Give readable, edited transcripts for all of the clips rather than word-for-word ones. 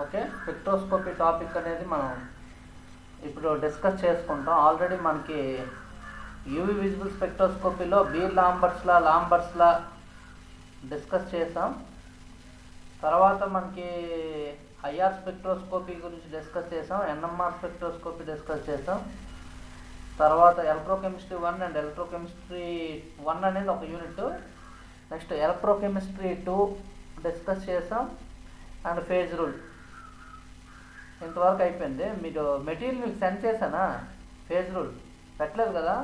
Okay, spectroscopy topic అనేది మనం ఇప్పుడు డిస్కస్ చేసుకుంటాం. ఆల్రెడీ మనకి యూవీ విజిబుల్ స్పెక్ట్రోస్కోపీలో బీర్ లాంబర్ట్స్లా డిస్కస్ చేసాం. తర్వాత మనకి ఐఆర్ స్పెక్ట్రోస్కోపీ గురించి డిస్కస్ చేసాం, ఎన్ఎంఆర్ స్పెక్ట్రోస్కోపీ డిస్కస్ చేసాం. తర్వాత ఎలక్ట్రోకెమిస్ట్రీ 1 అండ్ ఎలక్ట్రోకెమిస్ట్రీ 1 అనేది ఒక యూనిట్. నెక్స్ట్ ఎలక్ట్రోకెమిస్ట్రీ 2 డిస్కస్ చేసాం అండ్ ఫేజ్ రూల్. ఇంతవరకు అయిపోయింది. మీరు మెటీరియల్ మీకు సెండ్ చేశానా? ఫేజ్ రూల్ పెట్టలేదు కదా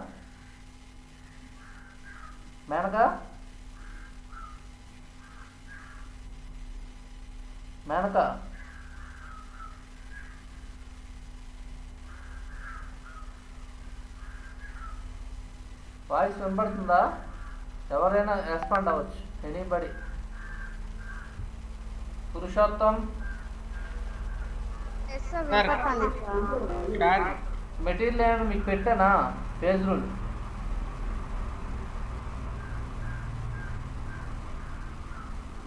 మేనకా? వాయిస్ వినపడుతుందా? ఎవరైనా రెస్పాండ్ అవ్వచ్చు, ఎనీబడి. పురుషోత్తం, మెటీరియల్ ఏమైనా మీకు పెట్టానా? ఫేజ్ రూల్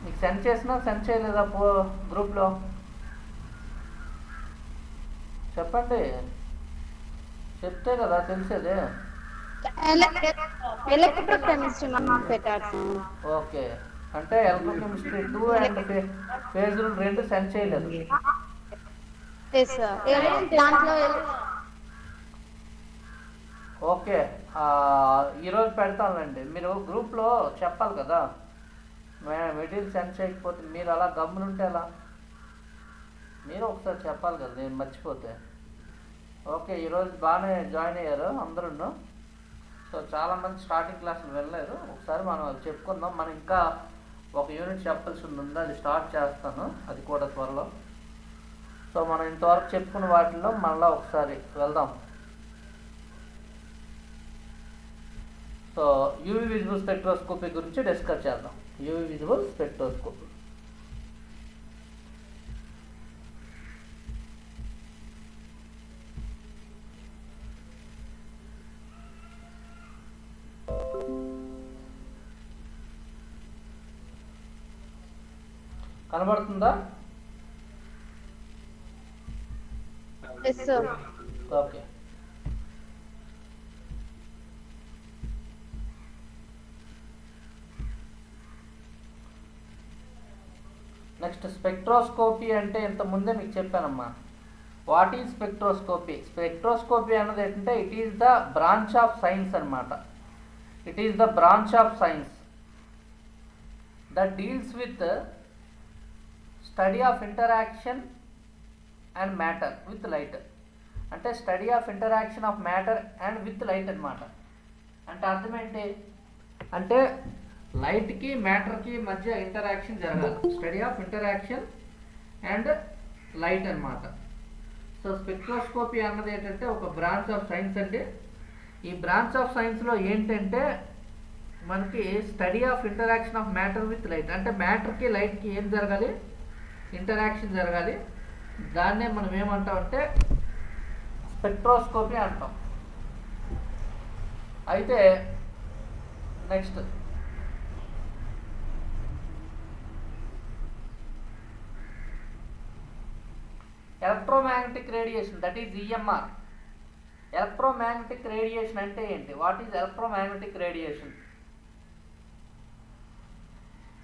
మీకు సెండ్ చేయలేదా గ్రూప్లో? చెప్పండి, చెప్తే కదా తెలిసేది. ఓకే, అంటే electrochemistry 2 and phase rule 2 send చేయలేదు. ఓకే, ఈరోజు పెడతానండి. మీరు గ్రూప్లో చెప్పాలి కదా, మెటీరియల్ సెండ్ చేయకపోతే మీరు అలా గమ్మునుంటే ఎలా? మీరు ఒకసారి చెప్పాలి కదా, నేను మర్చిపోతే. ఓకే, ఈరోజు బాగానే జాయిన్ అయ్యారు అందరూ. సో చాలామంది స్టార్టింగ్ క్లాసులు వెళ్ళలేదు. ఒకసారి మనం చెప్పుకుందాం. మనం ఇంకా ఒక యూనిట్ చెప్పాల్సి ఉంది, అది స్టార్ట్ చేస్తాను, అది కూడా త్వరలో. సో మనం ఇంతవరకు చెప్పుకున్న వాటిల్లో మళ్ళీ ఒకసారి వెళ్దాం. సో యూవీ విజిబుల్ స్పెక్ట్రోస్కోపీ గురించి డిస్కస్ చేద్దాం. UV visible spectroscopy. కనబడుతుందా? ఓకే, నెక్స్ట్ స్పెక్ట్రోస్కోపీ అంటే ఇంతకుముందే మీకు చెప్పానమ్మా. What is spectroscopy? స్పెక్ట్రోస్కోపీ అన్నది ఏంటంటే it is the branch of science అనమాట. It is the branch of science that deals with study of interaction and matter with light. అంటే study of interaction of matter and with light అనమాట. అంటే అర్థం ఏంటి అంటే లైట్కి మ్యాటర్కి మధ్య ఇంటరాక్షన్ జరగాలి. Study of interaction and light అనమాట. సో స్పెక్ట్రోస్కోపీ అన్నది ఏంటంటే ఒక బ్రాంచ్ ఆఫ్ సైన్స్ అండి. ఈ బ్రాంచ్ ఆఫ్ సైన్స్లో ఏంటంటే మనకి study of interaction of matter with light. అంటే మ్యాటర్కి లైట్కి ఏం జరగాలి? ఇంటరాక్షన్ జరగాలి. దాన్నే మనం ఏమంటామంటే స్పెక్ట్రోస్కోపీ అంటాం. అయితే next electromagnetic radiation, that is EMR. Electromagnetic radiation అంటే ఏంటి? What is electromagnetic radiation?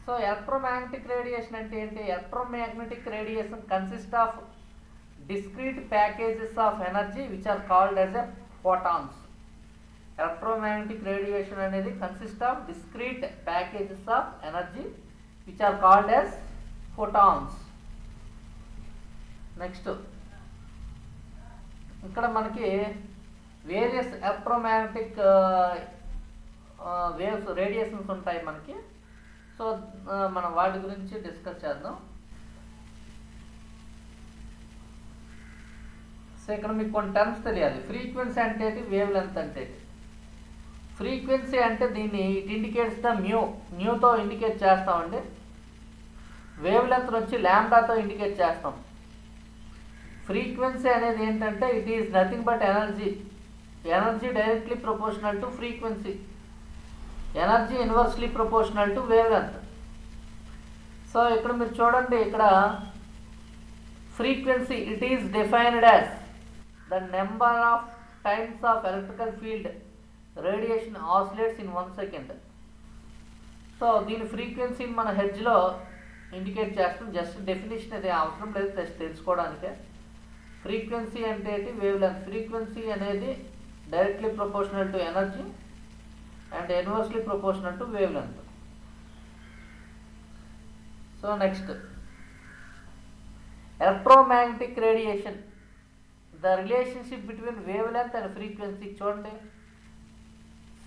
So electromagnetic radiation అంటే ఏంటి? Electromagnetic radiation consist of discrete packages of energy which are called as a photons. Electromagnetic radiation అనేది consist of discrete packages of energy which are called as photons. Next ఇక్కడ మనకి various electromagnetic waves radiations ఉంటాయి మనకి. So మనం వాటి గురించి discuss చేద్దాం. So ఇక్కడ మీకు కొన్ని టర్మ్స్ తెలియాలి. ఫ్రీక్వెన్సీ అంటే వేవ్ లెంత్ అంటే ఫ్రీక్వెన్సీ అంటే దీన్ని ఇట్ ఇండికేట్స్ ద న్యూతో ఇండికేట్ చేస్తామండి. వేవ్ లెంత్ వచ్చి ల్యాండాతో ఇండికేట్ చేస్తాం. ఫ్రీక్వెన్సీ అనేది ఏంటంటే it is nothing but energy directly proportional to frequency, energy inversely proportional to wavelength. So ఇక్కడ మీరు చూడండి, ఇక్కడ frequency, it is defined as the number of times of electrical field radiation oscillates in 1 second. So దీని ఫ్రీక్వెన్సీని మన హెడ్జ్లో indicate చేస్తాం. Just definition అది అవసరం లేదు, జస్ట్ తెలుసుకోవడానికే. ఫ్రీక్వెన్సీ అంటే ఏంటి? Wavelength. ఫ్రీక్వెన్సీ అనేది directly proportional to energy and inversely proportional to wavelength. So next, electromagnetic radiation, the relationship between wavelength and frequency. చూడండి,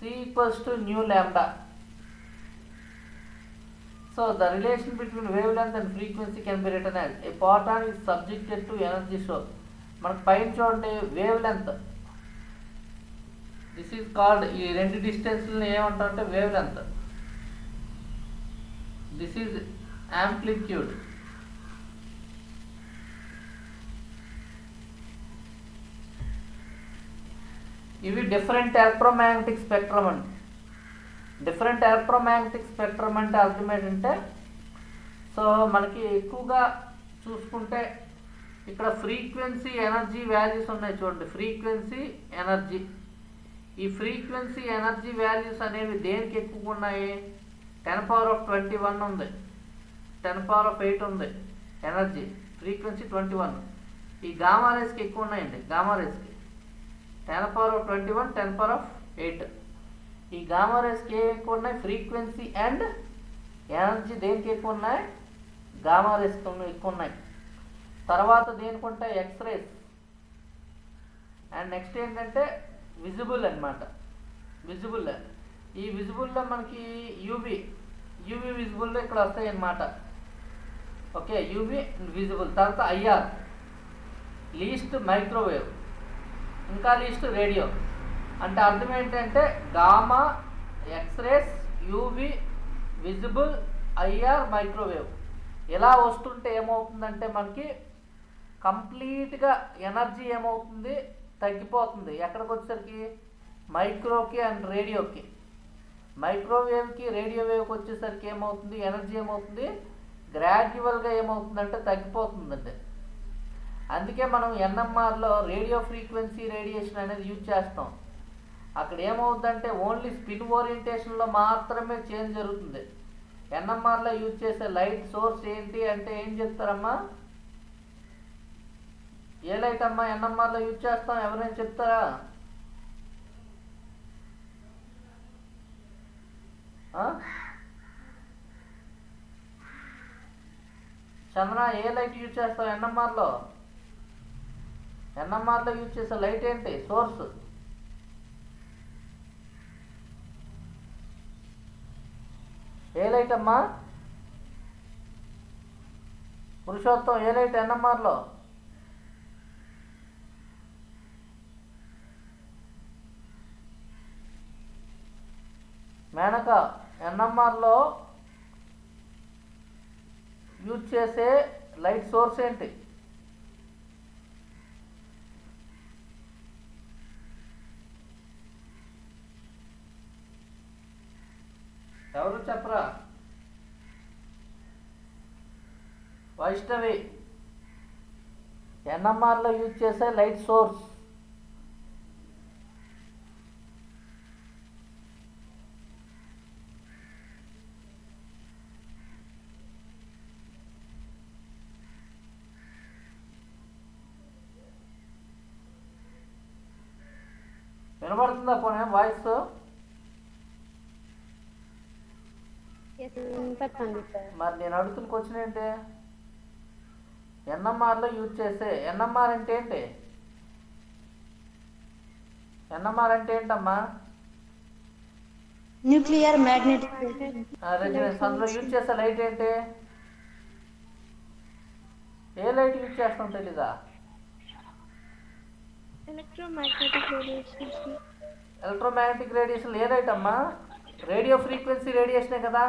C equals to nu lambda. So the relation between wavelength and frequency can be written as a photon is subjected to energy షోక్. మనకు పైన చూడండి wave length, this is called, ఈ రెండు డిస్టెన్స్ని ఏమంటారంటే wave length. This is amplitude. ఇవి different electromagnetic spectrum అండి. Different electromagnetic spectrum అంటే అర్థం ఏంటంటే, సో మనకి ఎక్కువగా చూసుకుంటే ఇక్కడ ఫ్రీక్వెన్సీ ఎనర్జీ వాల్యూస్ ఉన్నాయి చూడండి. ఫ్రీక్వెన్సీ ఎనర్జీ, ఈ ఫ్రీక్వెన్సీ ఎనర్జీ వాల్యూస్ అనేవి దేనికి ఎక్కువగా ఉన్నాయి? 10⁻21 ఉంది, 10⁸ ఉంది ఎనర్జీ. ఫ్రీక్వెన్సీ 21. ఈ గామా రేస్కి ఎక్కువ ఉన్నాయండి. గామా రేస్కి 10⁻21, 10⁸. ఈ గామా రేస్కి ఏమి ఎక్కువ ఉన్నాయి? ఫ్రీక్వెన్సీ అండ్ ఎనర్జీ దేనికి ఎక్కువ ఉన్నాయి? గామా రేస్కి ఎక్కువ ఉన్నాయి. తర్వాత దేనికి ఉంటాయి? ఎక్స్రేస్. అండ్ నెక్స్ట్ ఏంటంటే విజిబుల్ అనమాట. విజిబుల్, ఈ విజిబుల్లో మనకి యూవి విజిబుల్లో ఇక్కడ వస్తాయి అన్నమాట. Okay, UV visible. తర్వాత ఐఆర్, లీస్ట్ మైక్రోవేవ్, ఇంకా లీస్ట్ రేడియో. అంటే అర్థం ఏంటంటే gamma, x rays, UV, visible, IR, microwave ఇలా వస్తుంటే ఏమవుతుందంటే మనకి కంప్లీట్గా ఎనర్జీ ఏమవుతుంది? తగ్గిపోతుంది. ఎక్కడికి వచ్చేసరికి? మైక్రోకి అండ్ రేడియోకి. మైక్రోవేవ్కి రేడియో వేవ్కి వచ్చేసరికి ఏమవుతుంది? ఎనర్జీ ఏమవుతుంది? గ్రాడ్యువల్గా ఏమవుతుందంటే తగ్గిపోతుందండి. అందుకే మనం ఎన్ఎంఆర్లో రేడియో ఫ్రీక్వెన్సీ రేడియేషన్ అనేది యూజ్ చేస్తాం. అక్కడ ఏమవుతుందంటే ఓన్లీ స్పిన్ ఓరియంటేషన్లో మాత్రమే చేంజ్ జరుగుతుంది. ఎన్ఎంఆర్లో యూజ్ చేసే లైట్ సోర్స్ ఏంటి అంటే ఏం చెప్తారమ్మా? ఏ లైట్ అమ్మా ఎన్ఎంఆర్లో యూజ్ చేస్తాం? ఎవరైనా చెప్తారా? చంద్ర, ఏ లైట్ యూజ్ చేస్తాం ఎన్ఎంఆర్లో? ఎన్ఎంఆర్లో యూజ్ చేసే లైట్ ఏంటి? సోర్స్. ఏ లైట్ అమ్మా? పురుషోత్తం, ఏ లైట్ ఎన్ఎంఆర్లో? మేనక, ఎన్ఎంఆర్లో యూజ్ చేసే లైట్ సోర్స్ ఏంటి? ఎవరు చెప్పరా? వైష్ణవి, ఎన్ఎంఆర్లో యూజ్ చేసే లైట్ సోర్స్. వినబడుతుందా పోనీ వాయిస్? మరి నేను అడుగుతున్న క్వశ్చన్ ఏంటి? ఎన్ఎంఆర్లో యూజ్ చేసే, ఎన్ఎంఆర్ అంటే ఏంటి? ఎన్ఎంఆర్ అంటే ఏంటమ్మా? Nuclear magnetic resonance. అందులో యూజ్ చేసే లైట్ ఏంటి? ఏ లైట్ యూజ్ చేస్తాం తెలీదా? Electromagnetic radiation. ఎలక్ట్రోమాగ్నెటిక్ రేడియేషన్ ఏ లైట్ అమ్మా? రేడియో ఫ్రీక్వెన్సీ రేడియేషనే కదా.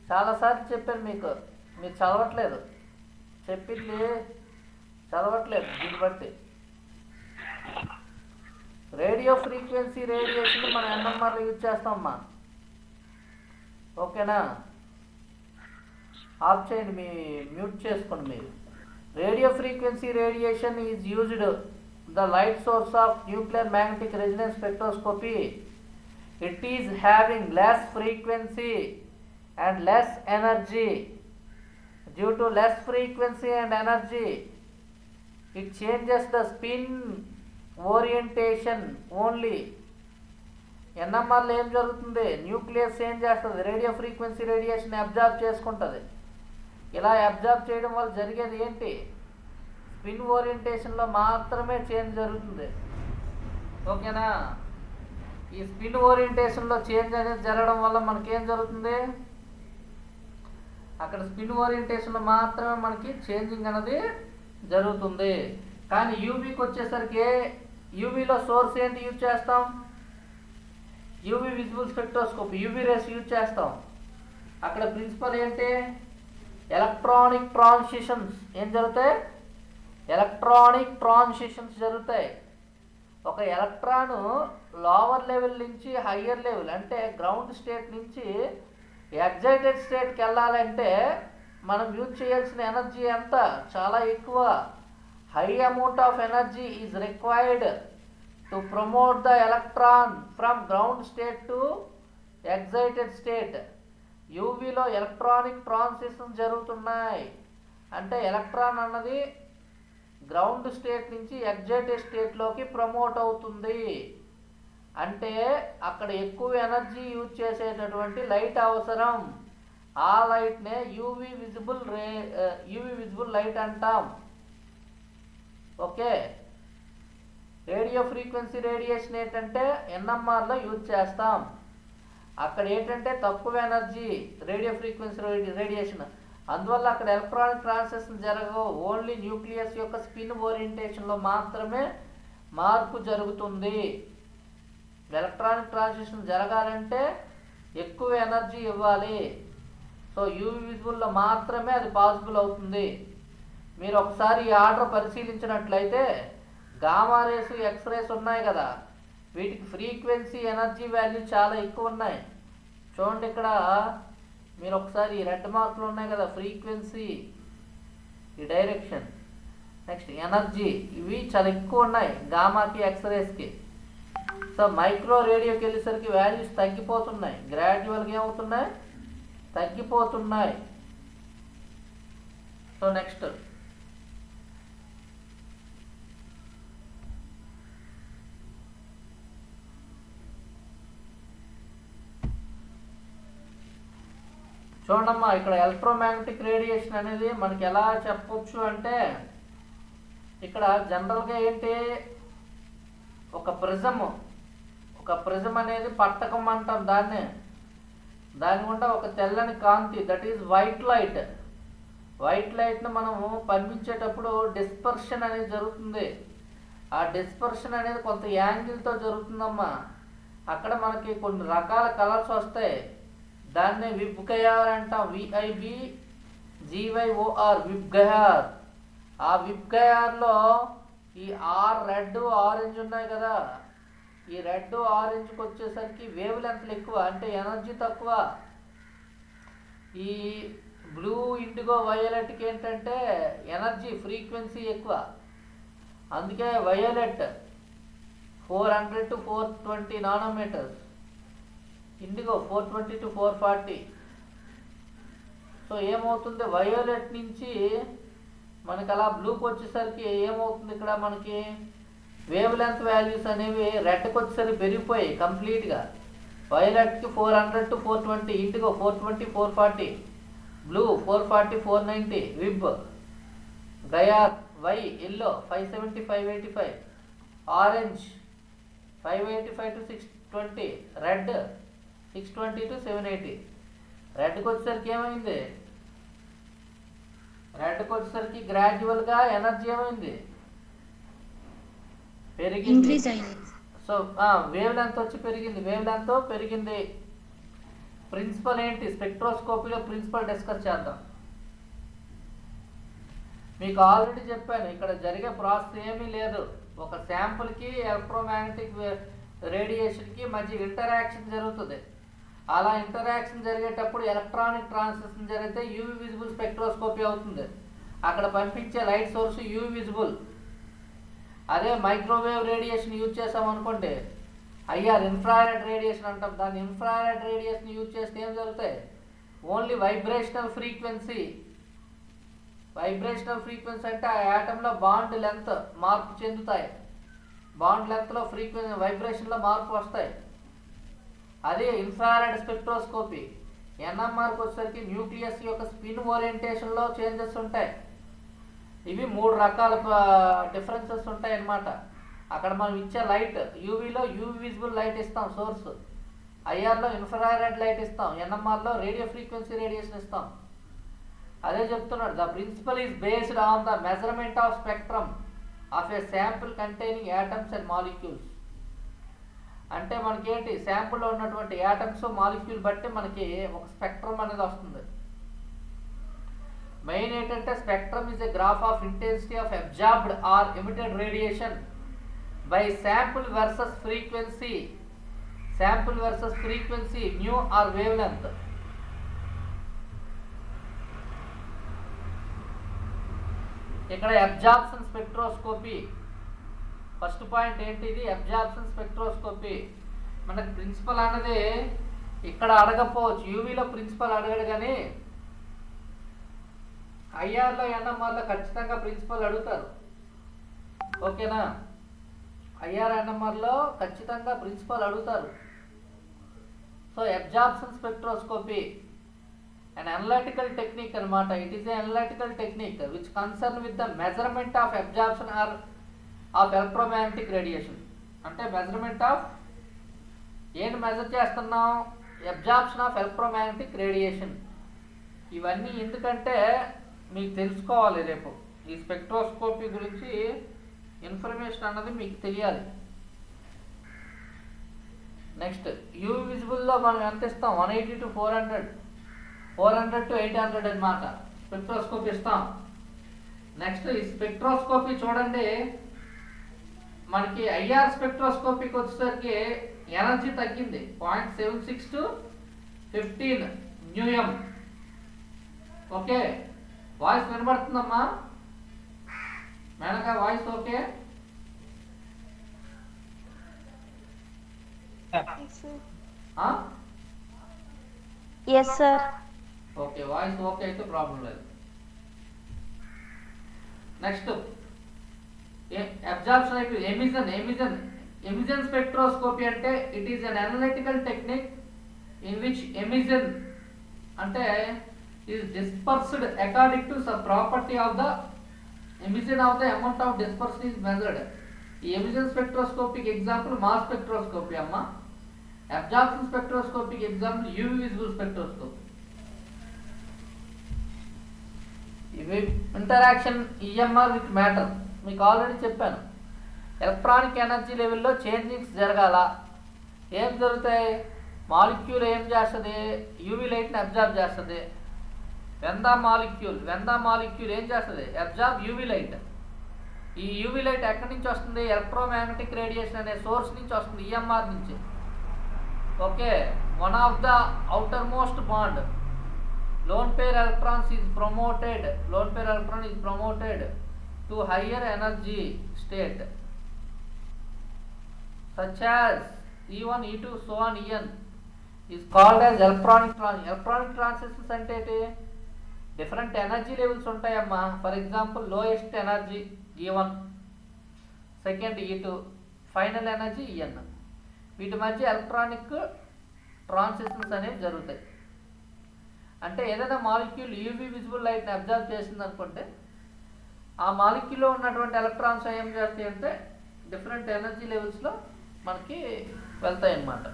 చాలాసార్లు చెప్పాను మీకు, మీరు చదవట్లేదు. చెప్పింది చదవట్లేదు. దీన్ని బట్టి రేడియో ఫ్రీక్వెన్సీ రేడియేషన్ మనం ఎన్ఎంఆర్లో యూజ్ చేస్తామమ్మా. ఓకేనా? ఆఫ్ చేయండి, మీ మ్యూట్ చేసుకోండి మీరు. Radio frequency radiation is used the light source of nuclear magnetic resonance spectroscopy. It is having less frequency and less energy. Due to less frequency and energy, it changes the spin orientation only. ఎన్ఎంఆర్లో ఏం జరుగుతుంది, nucleus ఏం చేస్తుంది, radio frequency radiation absorb చేసుకుంటుంది. ఇలా absorb చేయడం వల్ల జరిగేది ఏంటి, స్పిన్ ఓరియంటేషన్లో మాత్రమే చేంజ్ జరుగుతుంది. ఓకేనా? ఈ స్పిన్ ఓరియంటేషన్లో చేంజ్ అనేది జరగడం వల్ల మనకేం జరుగుతుంది, అక్కడ స్పిన్ ఓరియంటేషన్లో మాత్రమే మనకి చేంజింగ్ అనేది జరుగుతుంది. కానీ యూవీకి వచ్చేసరికి యూవీలో సోర్స్ ఏంటి యూజ్ చేస్తాం, UV visible spectroscope, UV rays use చేస్తాం. అక్కడ ప్రిన్సిపల్ ఏంటి, ఎలక్ట్రానిక్ ట్రాన్సిషన్స్ ఏం జరుగుతాయి, ఎలక్ట్రానిక్ ట్రాన్సిషన్స్ జరుగుతాయి. ఒక ఎలక్ట్రాను లోవర్ లెవెల్ నుంచి హయ్యర్ లెవెల్ అంటే గ్రౌండ్ స్టేట్ నుంచి ఎగ్జైటెడ్ స్టేట్కి వెళ్ళాలంటే మనం యూజ్ చేయాల్సిన ఎనర్జీ ఎంత, చాలా ఎక్కువ. High amount of energy is required to promote the electron from ground state to excited state. యూవీలో ఎలక్ట్రానిక్ ట్రాన్సిషన్ జరుగుతున్నాయి అంటే ఎలక్ట్రాన్ అన్నది గ్రౌండ్ స్టేట్ నుంచి ఎగ్జైటెడ్ స్టేట్లోకి ప్రమోట్ అవుతుంది. అంటే అక్కడ ఎక్కువ ఎనర్జీ యూజ్ చేసేటటువంటి లైట్ అవసరం. ఆ లైట్నే యూవీ విజిబుల్ లైట్ అంటాం. ఓకే, రేడియో ఫ్రీక్వెన్సీ రేడియేషన్ ఏంటంటే ఎన్ఎంఆర్లో యూజ్ చేస్తాం. అక్కడ ఏంటంటే తక్కువ ఎనర్జీ రేడియో ఫ్రీక్వెన్సీ రేడియేషన్, అందువల్ల అక్కడ ఎలక్ట్రానిక్ ట్రాన్సిషన్ జరగవు. ఓన్లీ న్యూక్లియస్ యొక్క స్పిన్ ఓరియంటేషన్లో మాత్రమే మార్పు జరుగుతుంది. ఎలక్ట్రానిక్ ట్రాన్సిషన్ జరగాలంటే ఎక్కువ ఎనర్జీ ఇవ్వాలి. సో యూవీ విజిబుల్లో మాత్రమే అది పాసిబుల్ అవుతుంది. మీరు ఒకసారి ఈ ఆర్డర్ పరిశీలించినట్లయితే గామా రేస్, ఎక్స్రేస్ ఉన్నాయి కదా, వీటికి ఫ్రీక్వెన్సీ ఎనర్జీ వాల్యూ చాలా ఎక్కువ ఉన్నాయి. చూడండి ఇక్కడ మీరు ఒకసారి ఈ రెడ్ మార్కులు ఉన్నాయి కదా, ఫ్రీక్వెన్సీ, ఈ డైరెక్షన్, నెక్స్ట్ ఎనర్జీ, ఇవి చాలా ఎక్కువ ఉన్నాయి గామాకి, ఎక్స్రేస్కి. సో మైక్రో రేడియోకి వెళ్ళేసరికి వాల్యూస్ తగ్గిపోతున్నాయి, గ్రాడ్యువల్గా ఏమవుతున్నాయి, తగ్గిపోతున్నాయి. సో నెక్స్ట్ చూడమ్మా, ఇక్కడ ఎలక్ట్రోమాగ్నెటిక్ రేడియేషన్ అనేది మనకి ఎలా చెప్పొచ్చు అంటే, ఇక్కడ జనరల్గా ఏంటి, ఒక ప్రిజం అనేది పట్టకం అంటాం దాన్ని. దాని గుండా ఒక తెల్లని కాంతి, దట్ ఈజ్ వైట్ లైట్ని మనము పంపించేటప్పుడు డిస్పర్షన్ అనేది జరుగుతుంది. ఆ డిస్పర్షన్ అనేది కొంత యాంగిల్తో జరుగుతుందమ్మా. అక్కడ మనకి కొన్ని రకాల కలర్స్ వస్తాయి, దాన్నే విబ్గయార్ అంటాం, VIBGYOR, విబ్గయార్. ఆ విబ్గయార్లో ఈ రెడ్, ఆరెంజ్ ఉన్నాయి కదా, ఈ రెడ్, ఆరెంజ్కి వచ్చేసరికి వేవ్ లెంత్లు ఎక్కువ, అంటే ఎనర్జీ తక్కువ. ఈ బ్లూ, ఇండిగో, వయోలెట్కి ఏంటంటే ఎనర్జీ ఫ్రీక్వెన్సీ ఎక్కువ. అందుకే violet 400 to 420 nanometres, IndiGo 420 to 440. So ఏమవుతుంది, వయోలెట్ నుంచి మనకి అలా బ్లూకి వచ్చేసరికి ఏమవుతుంది, ఇక్కడ మనకి వేవ్ లెంత్ వాల్యూస్ అనేవి రెడ్కి వచ్చేసరికి పెరిగిపోయాయి కంప్లీట్గా. వయోలెట్కి 400 to 420, indigo 420, 440, blue 440, 490, VIBGYOR, yellow 570, 585, orange 585 to 620, red 620 to 780. రెడ్కి వచ్చేసరికి ఏమైంది, రెడ్కి వచ్చేసరికి గ్రాడ్యువల్గా ఎనర్జీ ఏమైంది, పెరిగింది. సో వేవ్ లెంత్ వచ్చి పెరిగింది, పెరిగింది. ప్రిన్సిపల్ ఏంటి, స్పెక్ట్రోస్కోపీలో ప్రిన్సిపల్ డిస్కస్ చేద్దాం. మీకు ఆల్రెడీ చెప్పాను, ఇక్కడ జరిగే ప్రాసెస్ ఏమీ లేదు. ఒక శాంపుల్కి ఎలక్ట్రోమాగ్నెటిక్ రేడియేషన్కి మధ్య ఇంటరాక్షన్ జరుగుతుంది. అలా ఇంటరాక్షన్ జరిగేటప్పుడు ఎలక్ట్రానిక్ ట్రాన్సిషన్ జరిగితే యూవీ విజిబుల్ స్పెక్ట్రోస్కోపీ అవుతుంది. అక్కడ పంపించే లైట్ సోర్స్ యూవి విజిబుల్. అదే మైక్రోవేవ్ రేడియేషన్ యూజ్ చేసామనుకోండి, ఐఆర్ ఇన్ఫ్రారెడ్ రేడియేషన్ అంటాం. దాన్ని ఇన్ఫ్రారెడ్ రేడియేషన్ యూజ్ చేస్తే ఏం జరుగుతాయి? Only vibrational frequency. Vibrational frequency అంటే ఆ యాటంలో బాండ్ లెంత్ మార్పు చెందుతాయి. బాండ్ లెంత్లో వైబ్రేషన్లో మార్పు వస్తాయి. అదే ఇన్ఫ్రారెడ్ స్పెక్ట్రోస్కోపీ. ఎన్ఎంఆర్కి వచ్చేసరికి న్యూక్లియస్ యొక్క స్పిన్ ఓరియంటేషన్లో చేంజెస్ ఉంటాయి. ఇవి 3 రకాల డిఫరెన్సెస్ ఉంటాయి అన్నమాట. అక్కడ మనం ఇచ్చే లైట్ యూవీలో యూవీ విజిబుల్ లైట్ ఇస్తాం సోర్స్, ఐఆర్లో ఇన్ఫ్రారెడ్ లైట్ ఇస్తాం, ఎన్ఎంఆర్లో రేడియో ఫ్రీక్వెన్సీ రేడియేషన్ ఇస్తాం. అదే చెప్తున్నాడు, the principle is based on the measurement of spectrum of a sample containing atoms and molecules. అంటే మనకి ఏంటి, శాంపుల్లో ఉన్నటువంటి యాటమ్స్ మాలిక్యూల్ బట్టి మనకి ఒక స్పెక్ట్రమ్ అనేది వస్తుంది. మెయిన్ ఏంటంటే spectrum is a graph of intensity of absorbed or emitted radiation by sample versus frequency. Sample versus frequency, nu or wavelength. ఇక్కడ అబ్జార్ప్షన్ స్పెక్ట్రోస్కోపీ ఫస్ట్ పాయింట్ ఏంటిది, అబ్జార్ప్షన్ స్పెక్ట్రోస్కోపీ. మనకు principle అన్నది ఇక్కడ అడగకపోవచ్చు, యూవీలో principal అడగడు, కానీ ఐఆర్లో ఎన్ఎంఆర్లో ఖచ్చితంగా principle అడుగుతారు. ఓకేనా? ఐఆర్ ఎన్ఎంఆర్లో ఖచ్చితంగా ప్రిన్సిపల్ అడుగుతారు. So absorption spectroscopy an analytical technique అనమాట. It is a analytical technique which concern with the measurement of absorption or of electromagnetic radiation. అంటే మెజర్మెంట్ ఆఫ్ ఏంటి మెజర్ చేస్తున్నాం? Absorption of electromagnetic radiation. ఇవన్నీ ఎందుకంటే మీకు తెలుసుకోవాలి, రేపు ఈ స్పెక్ట్రోస్కోపీ గురించి ఇన్ఫర్మేషన్ అన్నది మీకు తెలియాలి. నెక్స్ట్ యూవీ విజిబుల్లో మనం ఎంత ఇస్తాం? 180 to 400, 400 to 800 అన్నమాట స్పెక్ట్రోస్కోపీ ఇస్తాం. నెక్స్ట్ ఈ స్పెక్ట్రోస్కోపీ చూడండి, మనకి ఐఆర్ స్పెక్ట్రోస్కోపీకి వచ్చేసరికి ఎనర్జీ తగ్గింది 0.76 to 15 న్యూఎం. ఓకే, వాయిస్ వినబడుతుందమ్మా Menaka? Voice okay? Yes sir. Okay, voice okay అయితే ప్రాబ్లం లేదు. నెక్స్ట్ అబ్జార్ప్షన్ అయితే ఎమిషన్ స్పెక్ట్రోస్కోపీ అంటే it is an analytical technique in which emission అంటే is dispersed according to some property of the emission of the amount of dispersion is measured. ఈ emission స్పెక్ట్రోస్కోపీకి example mass spectroscopy అమ్మ. Absorption స్పెక్ట్రోస్కోపీకి example UV visible spectroscopy. ఇవి interaction EMR with matter మీకు already చెప్పాను. Electronic energy లెవెల్లో changings జరగాల. ఏం జరుగుతాయి? మాలిక్యూల్ ఏం చేస్తుంది? యూవీ లైట్ని అబ్జార్బ్ చేస్తుంది. వెన్ ద మాలిక్యూల్ ఏం చేస్తుంది? Absorb UV light. ఈ యూవీ లైట్ ఎక్కడి నుంచి వస్తుంది? ఎలక్ట్రోమాగ్నెటిక్ రేడియేషన్ అనే సోర్స్ నుంచి వస్తుంది, ఈఎంఆర్ నుంచి. Okay, one of the outer most bond lone pair electrons is promoted to higher energy state such as E1, E2, so on, En is called as electronic transitions. అంటే different energy levels ఉంటాయమ్మా. For example lowest energy E1, second E2, final energy En. వీటి మధ్య electronic transitions అనేవి జరుగుతాయి. అంటే ఏదైనా molecule UV visible లైట్ని observe చేసింది అనుకుంటే ఆ మాలిక్యూల్లో ఉన్నటువంటి ఎలక్ట్రాన్స్ ఏం చేస్తాయి అంటే డిఫరెంట్ ఎనర్జీ లెవెల్స్లో మనకి వెళ్తాయి అన్నమాట.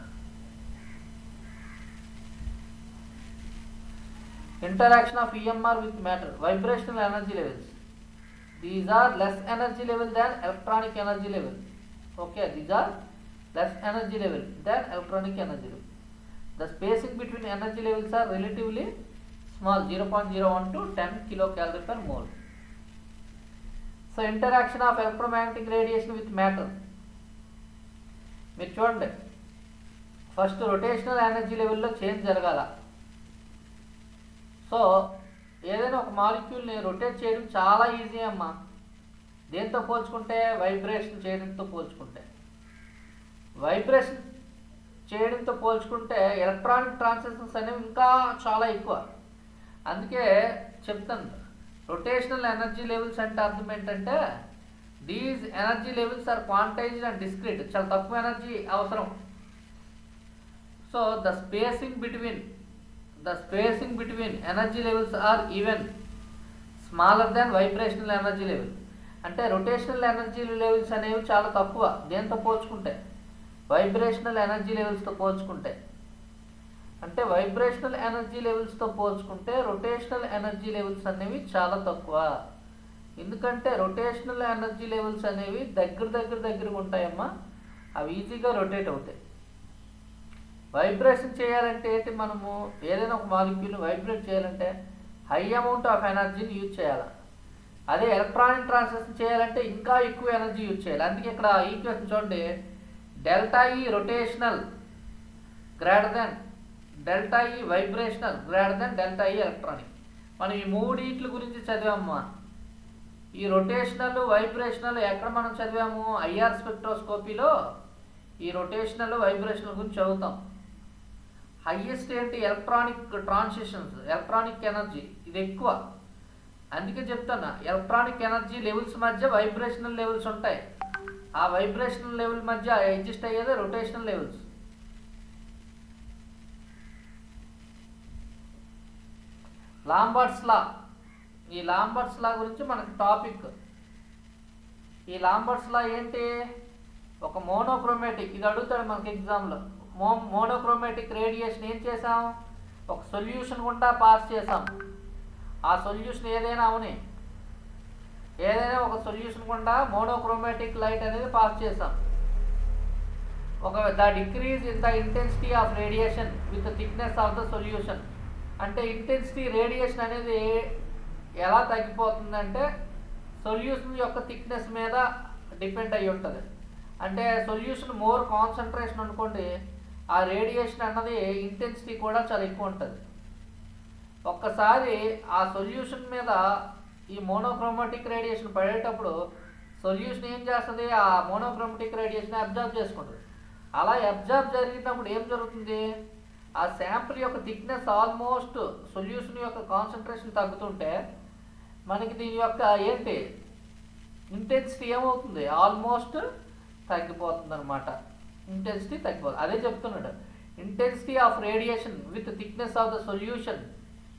Interaction of EMR with matter, vibrational energy levels. These are less energy level than electronic energy level. Okay, these are less energy level than electronic energy level. The spacing between energy levels are relatively small, 0.01 to 10 kilocalorie per mole. So interaction of electromagnetic radiation with matter. మీరు చూడండి, first rotational energy లెవెల్లో change జరగాల. So ఏదైనా ఒక మాలిక్యూల్ని rotate చేయడం చాలా easy అమ్మా. దేంతో పోల్చుకుంటే వైబ్రేషన్ చేయడంతో పోల్చుకుంటే. వైబ్రేషన్ చేయడంతో పోల్చుకుంటే ఎలక్ట్రానిక్ ట్రాన్సిషన్స్ అనేవి ఇంకా చాలా ఎక్కువ. అందుకే చెప్తాను, రొటేషనల్ ఎనర్జీ లెవెల్స్ అంటే అర్థం ఏంటంటే these energy levels are quantized and discrete. చాలా తక్కువ ఎనర్జీ అవసరం. So the spacing between energy levels are even smaller than vibrational energy level. అంటే రొటేషనల్ ఎనర్జీ లెవెల్స్ అనేవి చాలా తక్కువ దేంతో పోల్చుకుంటే, వైబ్రేషనల్ ఎనర్జీ లెవెల్స్తో పోల్చుకుంటే. అంటే వైబ్రేషనల్ ఎనర్జీ లెవెల్స్తో పోల్చుకుంటే రొటేషనల్ ఎనర్జీ లెవెల్స్ అనేవి చాలా తక్కువ. ఎందుకంటే రొటేషనల్ ఎనర్జీ లెవెల్స్ అనేవి దగ్గరగా ఉంటాయమ్మా. అవి ఈజీగా రొటేట్ అవుతాయి. వైబ్రేషన్ చేయాలంటే ఏంటి, మనము ఏదైనా ఒక మాలిక్యూల్ని వైబ్రేట్ చేయాలంటే హై అమౌంట్ ఆఫ్ ఎనర్జీని యూజ్ చేయాలి. అదే ఎలక్ట్రానిక్ ట్రాన్సిషన్ చేయాలంటే ఇంకా ఎక్కువ ఎనర్జీ యూజ్ చేయాలి. అందుకే ఇక్కడ ఈక్వేషన్ చూడండి, డెల్టా ఈ రొటేషనల్ గ్రేటర్ దెన్ డెల్టా ఈ వైబ్రేషనల్ గ్రేటర్ దెన్ డెల్టా ఈ ఎలక్ట్రానిక్. మనం ఈ మూడింటి గురించి చదివామమ్మా. ఈ రొటేషనల్ వైబ్రేషనల్ ఎక్కడ మనం చదివాము, ఐఆర్ స్పెక్ట్రోస్కోపీలో ఈ రొటేషనల్ వైబ్రేషనల్ గురించి చదువుతాం. హైయెస్ట్ ఏంటి, ఎలక్ట్రానిక్ ట్రాన్సిషన్స్, ఎలక్ట్రానిక్ ఎనర్జీ, ఇది ఎక్కువ. అందుకే చెప్తాను, ఎలక్ట్రానిక్ ఎనర్జీ లెవెల్స్ మధ్య వైబ్రేషనల్ లెవెల్స్ ఉంటాయి. ఆ వైబ్రేషనల్ లెవెల్ మధ్య అడ్జస్ట్ అయ్యేదే రొటేషనల్ లెవెల్స్. లాంబర్ట్స్ లా, ఈ లాంబర్ట్స్ లా గురించి మనకి టాపిక్. ఈ లాంబర్ట్స్ లా ఏంటి, ఒక మోనోక్రోమాటిక్, ఇది అడుగుతాడు మనకి ఎగ్జామ్లో. మోనోక్రోమాటిక్ రేడియేషన్ ఏం చేసాం, ఒక సొల్యూషన్ గుండా పాస్ చేసాం. ఆ సొల్యూషన్ ఏదైనా అవని, ఏదైనా ఒక సొల్యూషన్ గుండా మోనోక్రోమాటిక్ లైట్ అనేది పాస్ చేసాం. The decrease in the intensity of radiation with thickness of the solution. అంటే ఇంటెన్సిటీ రేడియేషన్ అనేది ఎలా తగ్గిపోతుందంటే సొల్యూషన్ యొక్క థిక్నెస్ మీద డిపెండ్ అయ్యి ఉంటుంది. అంటే సొల్యూషన్ మోర్ కాన్సన్ట్రేషన్ అనుకోండి, ఆ రేడియేషన్ అన్నది ఇంటెన్సిటీ కూడా చాలా ఎక్కువ ఉంటుంది. ఒక్కసారి ఆ సొల్యూషన్ మీద ఈ మోనోక్రోమాటిక్ రేడియేషన్ పడేటప్పుడు సొల్యూషన్ ఏం చేస్తుంది, ఆ మోనోక్రోమాటిక్ రేడియేషన్ అబ్జర్వ్ చేసుకుంటుంది. అలా అబ్జర్వ్ జరిగినప్పుడు ఏం జరుగుతుంది, ఆ శాంపుల్ యొక్క థిక్నెస్ ఆల్మోస్ట్ సొల్యూషన్ యొక్క కాన్సన్ట్రేషన్ తగ్గుతుంటే మనకి దీని యొక్క ఏంటి ఇంటెన్సిటీ ఏమవుతుంది, ఆల్మోస్ట్ తగ్గిపోతుంది అనమాట. ఇంటెన్సిటీ తగ్గిపోతుంది. అదే చెప్తున్నాడు, intensity of radiation with thickness of the solution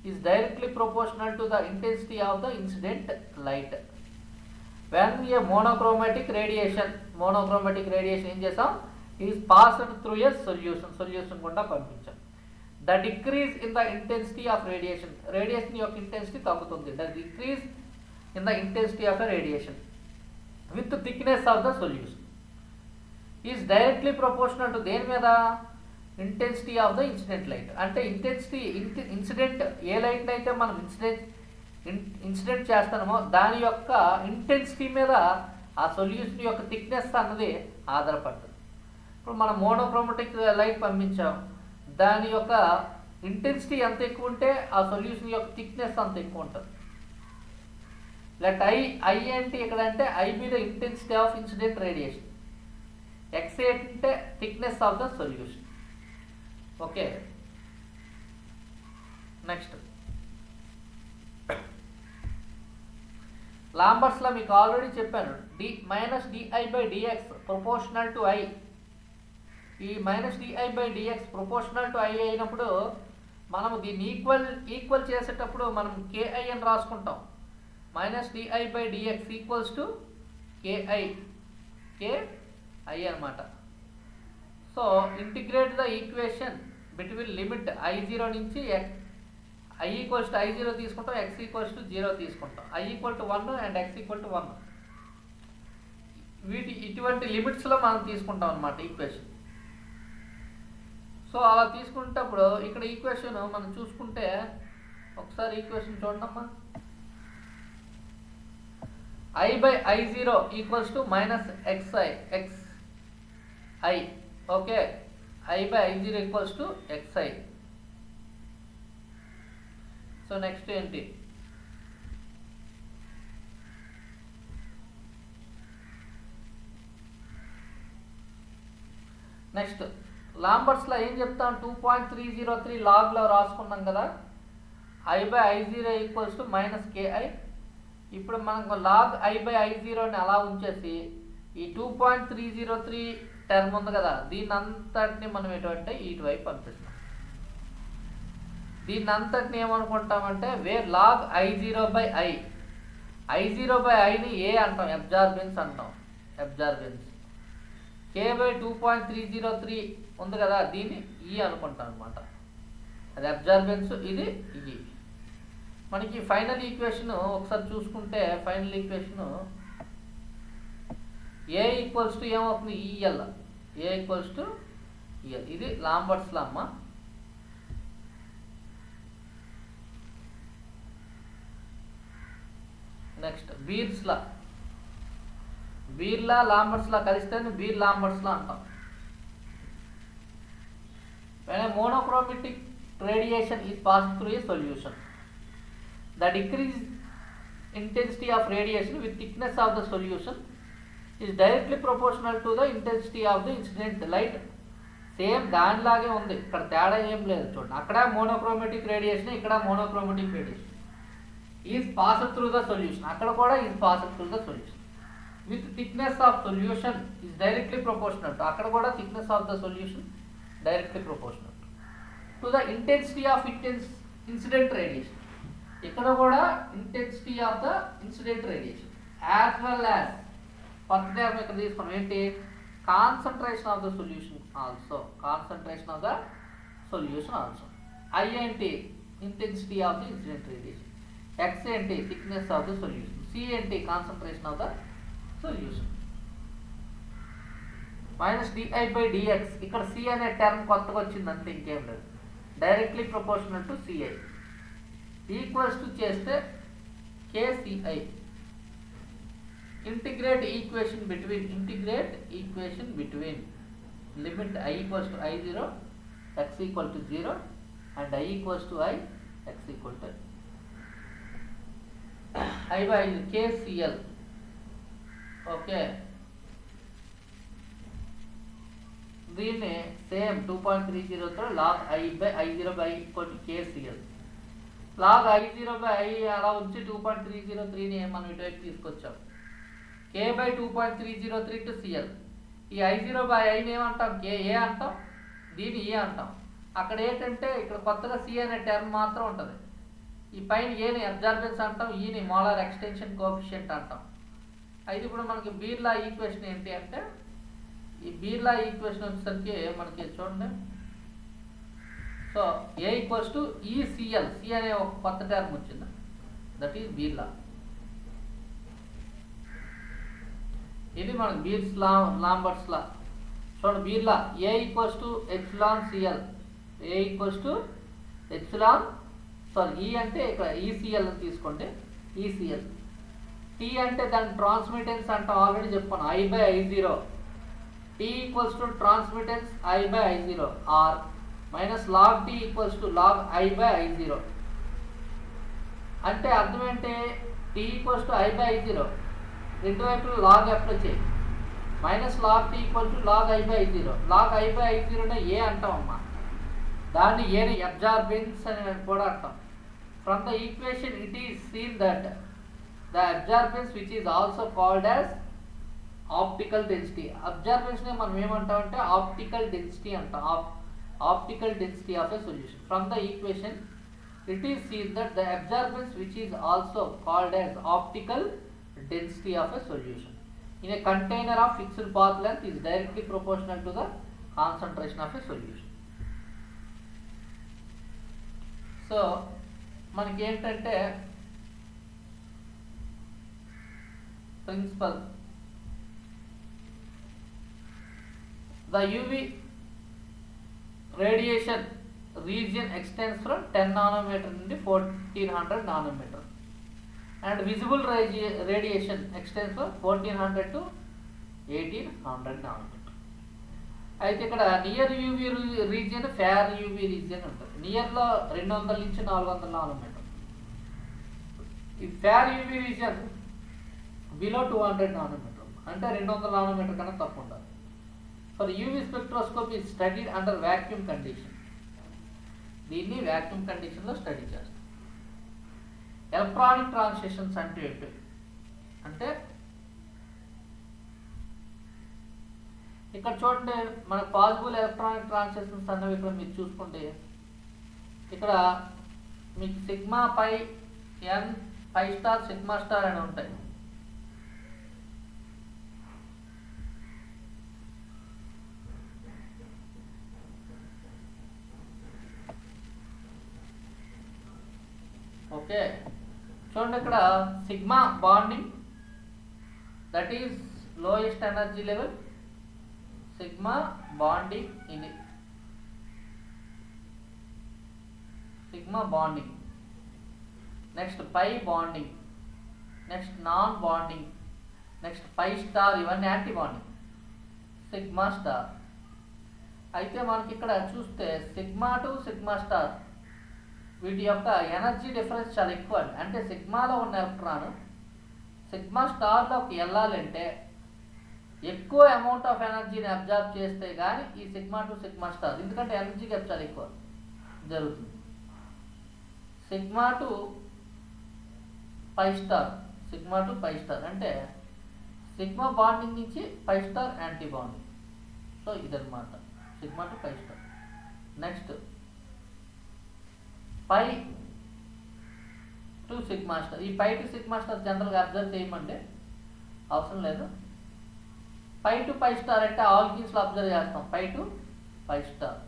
is directly proportional to the intensity of the incident light. When a monochromatic radiation ఏం చేసాం, is passed through a solution గుండా పంపించాం. The decrease in the intensity of radiation యొక్క intensity తగ్గుతుంది. The decrease in the intensity of the radiation with thickness of the solution is directly proportional to దేని మీద, intensity of the incident light. అంటే incident ఏ light అయితే మనం incident చేస్తామో దాని యొక్క ఇంటెన్సిటీ మీద ఆ సొల్యూషన్ యొక్క థిక్నెస్ అన్నది ఆధారపడుతుంది. ఇప్పుడు మనం మోనోక్రోమాటిక్ లైట్ పంపించాం, దాని యొక్క ఇంటెన్సిటీ ఎంత ఎక్కువ ఉంటే ఆ సొల్యూషన్ యొక్క థిక్నెస్ అంత ఎక్కువ ఉంటుంది. లెట్ ఐ అంటే ఇక్కడ అంటే I be the intensity of incident radiation, X అంటే thickness of the solution. Okay, next లాంబర్ట్స్లో మీకు ఆల్రెడీ చెప్పాను, -di/dx ప్రొపోర్షనల్ టు ఐ. ఈ -di/dx ప్రొపోర్షనల్ టు ఐ అయినప్పుడు మనము దీన్ని ఈక్వల్ చేసేటప్పుడు మనం ki అని రాసుకుంటాం. -di/dx ఈక్వల్స్ టు ki అనమాట. So integrate the equation between limit I0 నుంచి I ఈక్వల్స్ టు I0 తీసుకుంటాం, x ఈక్వల్స్ టు 0 తీసుకుంటాం, I equal to 1 and x equal to 1. ఇటువంటి లిమిట్స్లో మనం తీసుకుంటాం అనమాట ఈక్వేషన్. సో అలా తీసుకునేటప్పుడు ఇక్కడ ఈక్వేషన్ మనం చూసుకుంటే ఒకసారి ఈక్వేషన్ చూడమ్మా. I/I0 equals to -xi. Okay, I/I0 equals to xi. So next ఏంటి, నెక్స్ట్ లాంబర్ట్స్లో ఏం చెప్తాం, 2.303 లాగ్లో రాసుకున్నాం కదా, I/I0 ఈక్వల్స్ టు -KI. ఇప్పుడు మనకు లాగ్ I/I0ని అలా ఉంచేసి ఈ 2.303 టర్మ్ ఉంది కదా, దీన్ని అంతటిని మనం ఎటువంటి ఇటువైపు పంపిస్తాం. దీన్ని అంతటిని ఏమనుకుంటామంటే వేర్ లాగ్ I0/I, I0/Iని ఏ అంటాం, అబ్జార్బెన్స్ అంటాం, అబ్జార్బెన్స్. K/2.303 ఉంది కదా, దీన్ని ఈ అనుకుంటాం అనమాట, అది అబ్జార్బెన్స్, ఇది ఈ. మనకి ఫైనల్ ఈక్వేషన్ ఒకసారి చూసుకుంటే, final equation A equals to ఏమవుతుంది, EL, A equals to EL. ఇది లాంబర్ట్స్ లా అమ్మ. Next Beer's law, Beer law Lambert's law కలిస్తే బీర్ లాంబర్ట్స్ లా అంటాం. When a monochromatic radiation is passed through a solution, the decreased intensity of radiation with thickness of the solution is directly proportional to the intensity of the incident light. Same దానిలాగే ఉంది, ఇక్కడ తేడా ఏం లేదు చూడండి. అక్కడ monochromatic radiation, ఇక్కడ monochromatic radiation. Is passed through the solution, అక్కడ కూడా is passed through the solution. With thickness of solution is directly proportional, అక్కడ కూడా thickness of the solution directly proportional to the intensity of incident radiation, ఇక్కడ కూడా intensity of the incident radiation as well as first term ఇక్కడ తీసుకున్నాం ఏంటి, concentration of the solution also, concentration of the solution also. I ఏంటి, intensity of the incident radiation. X ఏంటి, thickness of the solution. C ఏంటి, concentration of the solution. -di/dx, ఇక్కడ C అనే term కొత్తగా వచ్చింది అంతే, ఇంకేం లేదు. Directly proportional to CI. Equals to చేస్తే KCI. Integrate equation between limit I equals to I0, x equal to 0 and I equals to I, x equal to I/I, KCL. ఓకే, దీన్ని same 2.303 log I/I0 equal to KCL. log I0/I అలా ఉంచి 2.303ని మనం ఇటువైపు తీసుకొచ్చాం. K/2.303 to CL. ఈ I0/Iని ఏమంటాం, KA అంటాం, దీన్ని E అంటాం. అక్కడ ఏంటంటే ఇక్కడ కొత్తగా C అనే టర్మ్ మాత్రం ఉంటుంది. ఈ పైన ఏని అబ్జార్బెన్స్ అంటాం, ఈని మోలార్ ఎక్స్టెన్షన్ కోఎఫిషియంట్ అంటాం. అయితే ఇప్పుడు మనకి బీర్లా ఈక్వేషన్ ఏంటి అంటే, ఈ బీర్లా ఈక్వేషన్ వచ్చేసరికి మనకి చూడండి, so A equals to ECL, C అనే ఒక కొత్త టర్మ్ వచ్చింది, దట్ ఈస్ బీర్లా. ఇది మనకి బీర్స్ లాంబర్ట్స్ లా. చూడండి Beer law A equals to epsilon CL, A equals to epsilon, sorry E అంటే ఇక్కడ ఈసిఎల్ అని తీసుకోండి, ఈసిఎల్. టీ అంటే దాని ట్రాన్స్మిటెన్స్ అంటాం, ఆల్రెడీ చెప్పాను, I/I0. T equals to transmittance I/I0 or minus log T equals to log I/I0. అంటే అర్థం ఏంటి, టీ ఈక్వల్స్ టు I/I0, రెండు వైపులు లాగ్ అప్లై చేయి, minus log T equal to log I/I0. Log I/I0 A అంటాం అమ్మా, దాన్ని ఏని అబ్జార్బెన్స్ అని కూడా అంటాం. From the equation it is seen that the absorbance which is also called as optical density. అబ్జార్బెన్స్ని మనం ఏమంటామంటే ఆప్టికల్ డెన్సిటీ అంటాం, optical density of a solution. From the equation it is seen that the absorbance which is also called as optical density of a solution in a container of fixed path length is directly proportional to the concentration of a solution. So మనకి ఏంటంటే principal, the UV radiation region extends from 10 nanometer నుండి 1400 nanometer. And visible radiation extends from 1400 to 1800 nanometer. అయితే ఇక్కడ near UV region, fair UV region ఉంటుంది. నియర్లో 200 నుంచి 400 nanometre. ఈ fair UV region below 200 nanometre, అంటే 200 nanometre కన్నా తక్కువ ఉండాలి. For UV spectroscopy studied under vacuum condition. దీన్ని వాక్యూమ్ కండిషన్లో స్టడీ చేస్తాం. ఎలక్ట్రానిక్ ట్రాన్సిషన్స్ అంటే ఏంటి అంటే ఇక్కడ చూడండి, మనకు పాసిబుల్ ఎలక్ట్రానిక్ ట్రాన్సిషన్స్ అన్నవి ఇక్కడ మీరు చూసుకుంటే ఇక్కడ మీకు sigma pi N pi star sigma star అని ఉంటాయి. ఓకే, చూడండి ఇక్కడ sigma bonding, that is lowest energy level. Sigma bonding, ఇది sigma bonding. Next pi bonding, next non bonding, next pi star, ఇవన్నీ యాంటీ బాండింగ్, సిగ్మా స్టార్. అయితే మనకి ఇక్కడ చూస్తే సిగ్మా టు సిగ్మా స్టార్ వీటి యొక్క ఎనర్జీ డిఫరెన్స్ చాలా ఎక్కువ అండి. అంటే సిగ్మాలో ఉన్న ఎలక్ట్రాన్ సిగ్మా స్టార్లోకి వెళ్ళాలంటే ఎక్కువ అమౌంట్ ఆఫ్ ఎనర్జీని అబ్జర్వ్ చేస్తే కానీ ఈ సిగ్మా టు సిగ్మా స్టార్, ఎందుకంటే ఎనర్జీ గ్యాప్ చాలా ఎక్కువ జరుగుతుంది. Sigma to pi star, sigma to pi star అంటే సిగ్మా బాండింగ్ నుంచి pi star anti bonding. So ఇదన్నమాట sigma to pi star. Next pi to sigma star. ఈ పై టు సిగ్మా స్టార్ జనరల్గా observe చేయమంటే అవసరం లేదు. పై టు పై స్టార్ అంటే ఆల్కీన్స్లో అబ్జర్వ్ చేస్తాం, pi to pi star.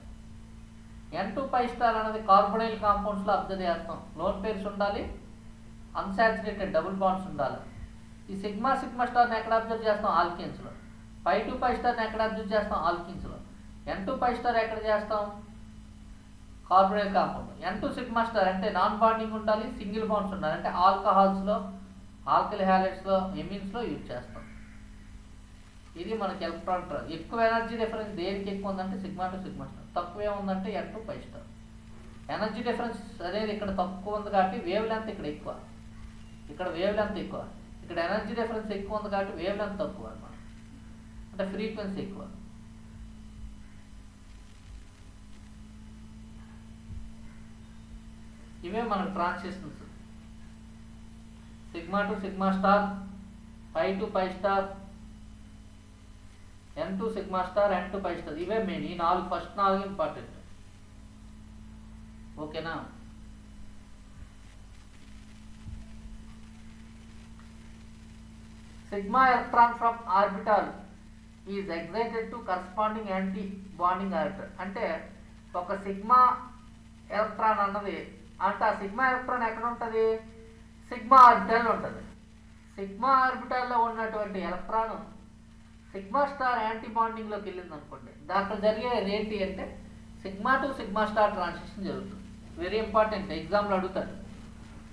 N to pi star అనేది కార్బోనైల్ కాంపౌండ్స్లో అబ్జర్వ్ చేస్తాం. లోన్ పేర్స్ ఉండాలి, అన్సాచురేటెడ్ డబుల్ బాండ్స్ ఉండాలి. ఈ సిగ్మా సిగ్మా స్టార్ని ఎక్కడ అబ్జర్వ్ చేస్తాం? ఆల్కీన్స్లో. పై టు పై స్టార్ని ఎక్కడ అబ్జర్వ్ చేస్తాం? ఆల్కీన్స్లో. ఎన్ టు పై స్టార్ ఎక్కడ చేస్తాం? Carbonyl compound. N to sigma star అంటే నాన్ బాండింగ్ ఉండాలి, సింగిల్ బాండ్స్ ఉండాలి. అంటే ఆల్కహాల్స్లో, ఆల్కలి హ్యాలైడ్స్లో, ఎమిన్స్లో యూజ్ చేస్తాం. ఇది మనకి ఎలక్ట్రాన్ ఎక్కువ ఎనర్జీ డిఫరెన్స్ దేనికి ఎక్కువ ఉందంటే సిగ్మా టు సిగ్మా స్టార్, తక్కువే ఉందంటే N to pi star. Energy difference అనేది ఇక్కడ తక్కువ ఉంది కాబట్టి వేవ్ లెంత్ ఇక్కడ ఎక్కువ, ఇక్కడ వేవ్ లెంత్ ఎక్కువ. ఇక్కడ ఎనర్జీ డిఫరెన్స్ ఎక్కువ ఉంది కాబట్టి వేవ్ లెంత్ తక్కువ అన్నమాట, అంటే ఫ్రీక్వెన్సీ ఎక్కువ. ఇవే మనకు transitions. Sigma to sigma star, pi to pi star, n to sigma star, n to pi star. ఇవే మెయిన్. ఈ ఫస్ట్ 4 ఇంపార్టెంట్. ఓకేనా? Sigma electron from orbital is excited to corresponding anti bonding orbital. అంటే ఒక sigma electron అన్నది అంటే ఆ sigma electron ఎక్కడ ఉంటుంది? సిగ్మా ఆర్బిటాల్లో ఉంటుంది. సిగ్మా ఆర్బిటాల్లో ఉన్నటువంటి ఎలక్ట్రాన్ సిగ్మా స్టార్ యాంటీ బాండింగ్లోకి వెళ్ళింది అనుకోండి, దాంట్లో జరిగేది ఏంటి అంటే sigma to sigma star transition జరుగుతుంది. వెరీ ఇంపార్టెంట్, ఎగ్జామ్లో అడుగుతాడు.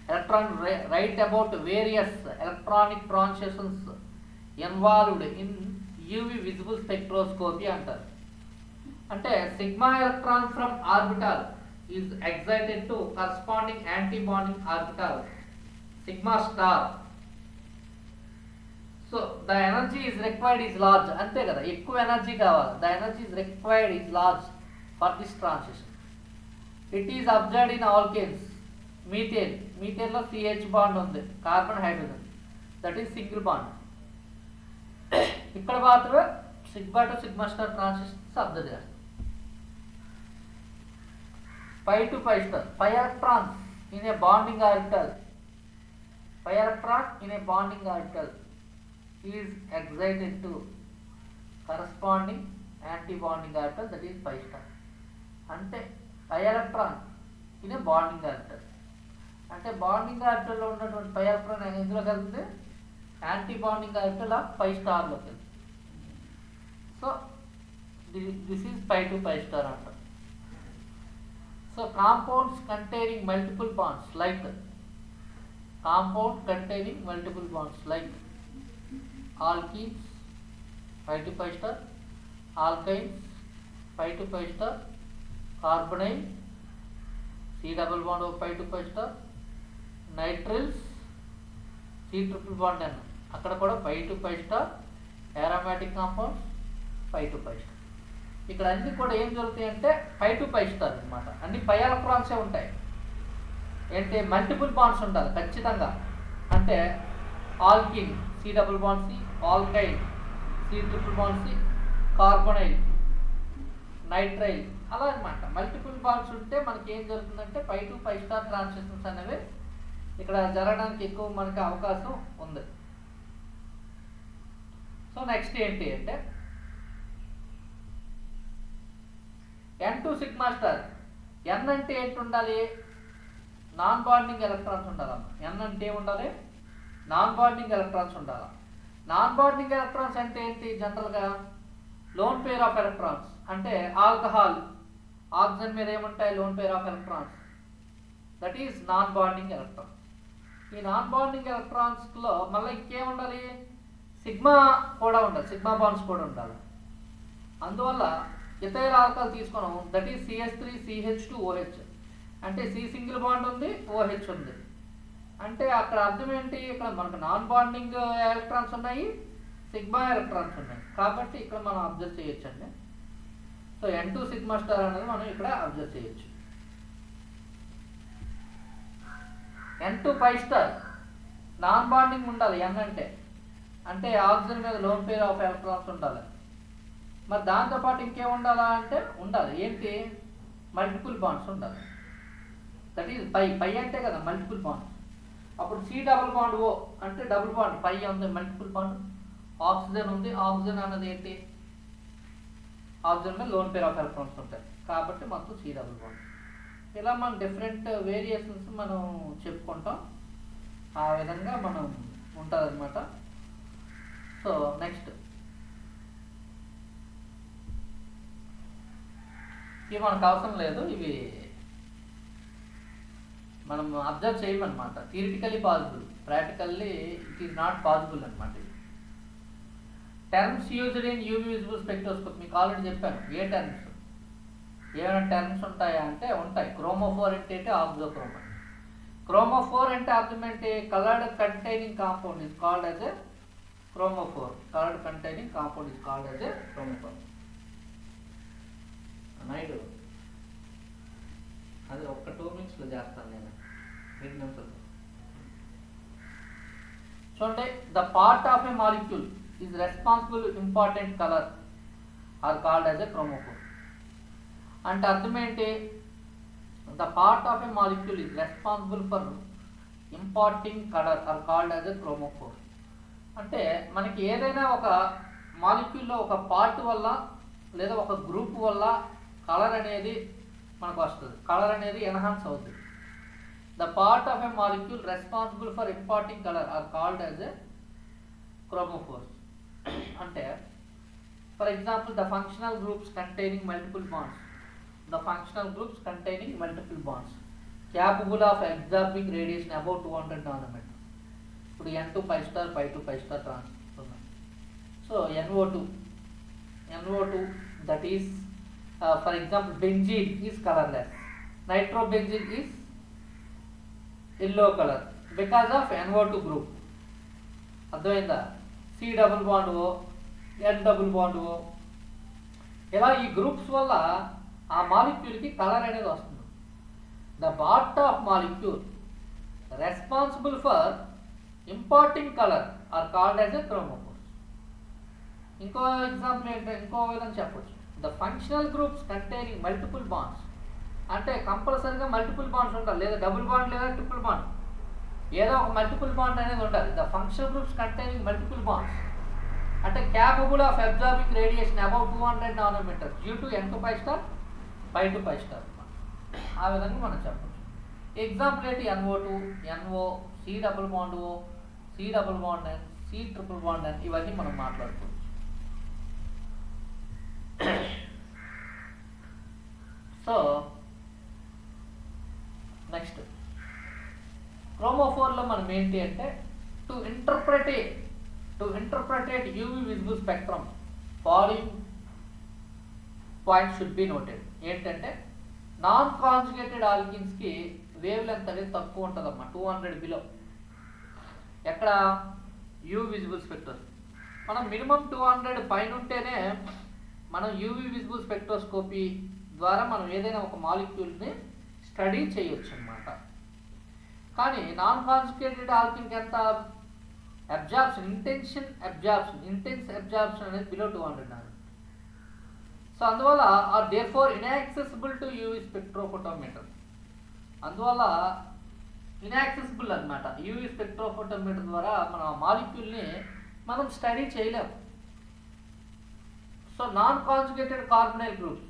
Electron write about various electronic transitions involved in UV visible spectroscopy అంటారు. అంటే sigma electron from orbital is excited to corresponding anti bonding orbital sigma star. So the energy is required is large. అంతే కదా, ఎక్కువ energy కావాలి. The energy is required is large for this transition. It is observed in alkanes. Methane, మీథేన్లో CH bond ఉంది, carbon hydrogen, that is single bond. ఇక్కడ మాత్రమే sigma to sigma star transitions observe చేస్తాం. Pi to pi star, pi electron in a bonding orbital, pi electron in a bonding orbital is excited to corresponding anti-bonding orbital, that is pi star. అంటే pi electron in bonding orbital, అంటే bonding ఆర్బిటల్లో ఉన్నటువంటి pi electron ఎందులోకి వెళ్తుంది? Anti bonding orbital of pi స్టార్లోకి వెళ్తుంది. So this is pi to pi star అంటారు. So compounds containing multiple bonds like compound containing multiple bonds like alkenes, pi to pi star, alkynes, pi to pi star, carbonyl, C double bond of pi to pi star, nitriles, C triple bond N, అక్కడ కూడా pi to pi star, aromatic compounds, pi to pi star. ఇక్కడ అన్ని కూడా ఏం జరుగుతాయి అంటే పై to pi star అనమాట, అన్ని పై ఎలక్ట్రాన్సే ఉంటాయి. ఏంటి మల్టిపుల్ బాండ్స్ ఉండాలి ఖచ్చితంగా. అంటే alkene C double bond C, ఆల్కైల్ C triple bond C, carbonyl, nitrile, అలా అనమాట. మల్టిపుల్ బాండ్స్ ఉంటే మనకి ఏం జరుగుతుందంటే pi to pi star transitions అనేవి ఇక్కడ జరగడానికి ఎక్కువ మనకి అవకాశం ఉంది. సో నెక్స్ట్ ఏంటి అంటే N2 సిగ్మా స్టార్. N అంటే ఏంటి ఉండాలి? నాన్ బాండింగ్ ఎలక్ట్రాన్స్ ఉండాలమ్మా. N అంటే ఏముండాలి? నాన్ బాండింగ్ ఎలక్ట్రాన్స్ ఉండాలి. నాన్ బాండింగ్ ఎలక్ట్రాన్స్ అంటే ఏంటి? జనరల్గా లోన్ పేర్ ఆఫ్ ఎలక్ట్రాన్స్. అంటే ఆల్కహాల్, ఆక్సిజన్ మీద ఏముంటాయి? Lone pair of electrons. That is non bonding electrons. ఈ నాన్ బాండింగ్ ఎలక్ట్రాన్స్లో మళ్ళీ ఇంకేముండాలి? సిగ్మా కూడా ఉండాలి, సిగ్మా బాండ్స్ కూడా ఉండాలి. అందువల్ల ఇథైల్ ఆల్కహాల్ తీసుకున్నాం, దట్ ఈస్ CH3CH2OH. అంటే సి సింగిల్ బాండ్ ఉంది, OH ఉంది. అంటే అక్కడ అర్థం ఏంటి? ఇక్కడ మనకు నాన్ బాండింగ్ ఎలక్ట్రాన్స్ ఉన్నాయి, సిగ్మా ఎలక్ట్రాన్స్ ఉన్నాయి. కాబట్టి ఇక్కడ మనం అబ్జర్వ్ చేయొచ్చు అండి. సో N2 సిగ్మా స్టార్ అనేది మనం ఇక్కడ అబ్జర్వ్ చేయొచ్చు. N2 pi star non bonding ఉండాలి. N అంటే ఆక్సిజన్ మీద లోన్ పేర్ ఆఫ్ ఎలక్ట్రాన్స్ ఉండాలి. మరి దాంతోపాటు ఇంకేం ఉండాలా అంటే ఉండాలి ఏంటి? మల్టిపుల్ బాండ్స్ ఉండాలి. దట్ ఈజ్ పై అంటే కదా మల్టిపుల్ బాండ్స్. అప్పుడు సి డబుల్ బాండ్ ఓ అంటే డబుల్ బాండ్, పై ఉంది మల్టిపుల్ బాండ్, ఆక్సిజన్ ఉంది. ఆక్సిజన్ అన్నది ఏంటి? ఆక్సిజన్ మీద లోన్ పేర్ ఆఫ్ ఎలక్ట్రాన్స్ ఉంటాయి కాబట్టి మొత్తం సి డబుల్ బాండ్. ఇలా మనం డిఫరెంట్ వేరియేషన్స్ మనం చెప్పుకుంటాం. ఆ విధంగా మనం ఉంటుంది అనమాట. సో నెక్స్ట్ ఇవి మనకు అవసరం లేదు, ఇవి మనం అబ్జర్వ్ చేయమన్నమాట. Theoretically possible, practically it is not possible అనమాట. Terms used in UV visible spectroscopy మీకు ఆల్రెడీ చెప్పాను. ఏ టర్మ్స్, ఏమైనా టర్మ్స్ ఉంటాయా అంటే ఉంటాయి. క్రోమోఫోర్ అంటే ఏంటి? ఆక్సోక్రోమ్. క్రోమోఫోర్ అంటే అర్థం ఏంటి? Coloured containing compound is called as a chromophore. Coloured containing compound is called as a chromophore. నైట్ అది ఒక్క 2 minutesలో చేస్తాను నేను. 2 నిమిషాలు చూడండి. The part of a molecule is responsible important colour are called as a chromophore. అంటే అర్థం ఏంటి? The part of a molecule is responsible for imparting colour are called as a chromophore. అంటే మనకి ఏదైనా ఒక మాలిక్యూల్లో ఒక పార్ట్ వల్ల లేదా ఒక గ్రూప్ వల్ల కలర్ అనేది మనకు వస్తుంది, కలర్ అనేది ఎన్హాన్స్ అవుతుంది. The part of a molecule responsible for imparting colour are called as a chromophores. అంటే for example the functional groups containing multiple bonds, the functional groups containing multiple bonds capable of absorbing radiation about 200 nanometers. ఇప్పుడు N2 pi star, pi to pi star transfer ఉన్నాయి. So NO2 that is for example benzene is colorless, nitrobenzene is yellow color because of NO2 group. అర్థమైందా? C double bond O, N double bond O, ఇలా ఈ groups వల్ల ఆ మాలిక్యూల్కి colour అనేది వస్తుంది. The part of molecule responsible for imparting colour are called as a chromophores. ఇంకో example ఏంటంటే ఇంకో విధంగా చెప్పొచ్చు. The functional groups containing multiple bonds. అంటే కంపల్సరీగా మల్టిపుల్ బాండ్స్ ఉండాలి, లేదా డబుల్ బాండ్ లేదా ట్రిపుల్ బాండ్, ఏదో ఒక మల్టిపుల్ బాండ్ అనేది ఉండాలి. The functional groups containing multiple bonds అంటే capable of absorbing radiation about 200 nanometers due to N2 pi star, pi to pi star. ఆ విధంగా మనం చెప్పచ్చు. ఎగ్జాంపుల్ ఏంటి? NO2, NO, C double bond O, C double bond N, C triple bond N, ఇవన్నీ మనం మాట్లాడుకోవచ్చు. So next క్రోమోఫోర్లో మనం ఏంటి అంటే to interpretate UV visible spectrum following point should be noted. ఏంటంటే నాన్ కాంజుగేటెడ్ ఆల్కిన్స్కి వేవ్ లెంత్ అనేది తక్కువ ఉంటుందమ్మా, 200 బిలో. ఎక్కడ? UV visible spectrum. మనం మినిమం 200 పైన ఉంటేనే మనం యూవీ విజిబుల్ స్పెక్ట్రోస్కోపీ ద్వారా మనం ఏదైనా ఒక మాలిక్యూల్ని స్టడీ చేయొచ్చు అన్నమాట. కానీ నాన్ కాన్జుగేటెడ్ ఆల్కిన్కి ఎంత అబ్జార్ప్షన్, ఇంటెన్స్ అబ్జార్ప్షన్ అనేది బిలో 200 నానోమీటర్. సో అందువల్ల therefore inaccessible to UV spectrophotometer, అందువల్ల ఇన్యాక్సెసిబుల్ అనమాట. యూవీ స్పెక్ట్రోఫోటోమీటర్ ద్వారా మనం ఆ మాలిక్యూల్ని మనం స్టడీ చేయలేము. So non conjugated carbonyl groups,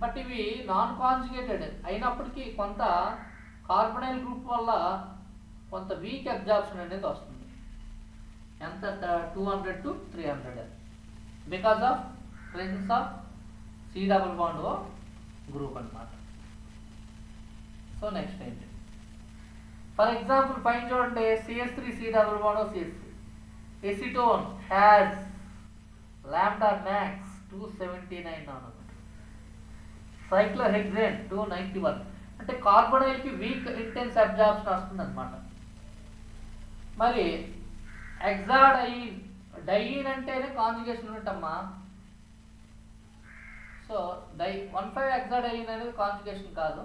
but ఇవి నాన్ కాన్జుగేటెడ్ అయినప్పటికీ కొంత కార్బొనైల్ గ్రూప్ వల్ల కొంత వీక్ అబ్జార్ప్షన్ అనేది వస్తుంది. ఎంత 200 to 300 because of presence of C double bond O group అనమాట. సో నెక్స్ట్ ఏంటి, ఫర్ ఎగ్జాంపుల్ పైన చూడండి, CH3 C double bond O CH3. Acetone has lambda max 279 nanometer, cyclohexane 291. అంటే కార్బొనైల్కి వీక్ ఇంటెన్స్ అబ్జార్ప్షన్ వస్తుంది అనమాట. మరి హెక్సాడైన్, డైన్ అంటేనే కాంజుగేషన్ ఉంటమ్మా. సో 1,5 హెక్సాడైన్ అనేది కాంజుగేషన్ కాదు,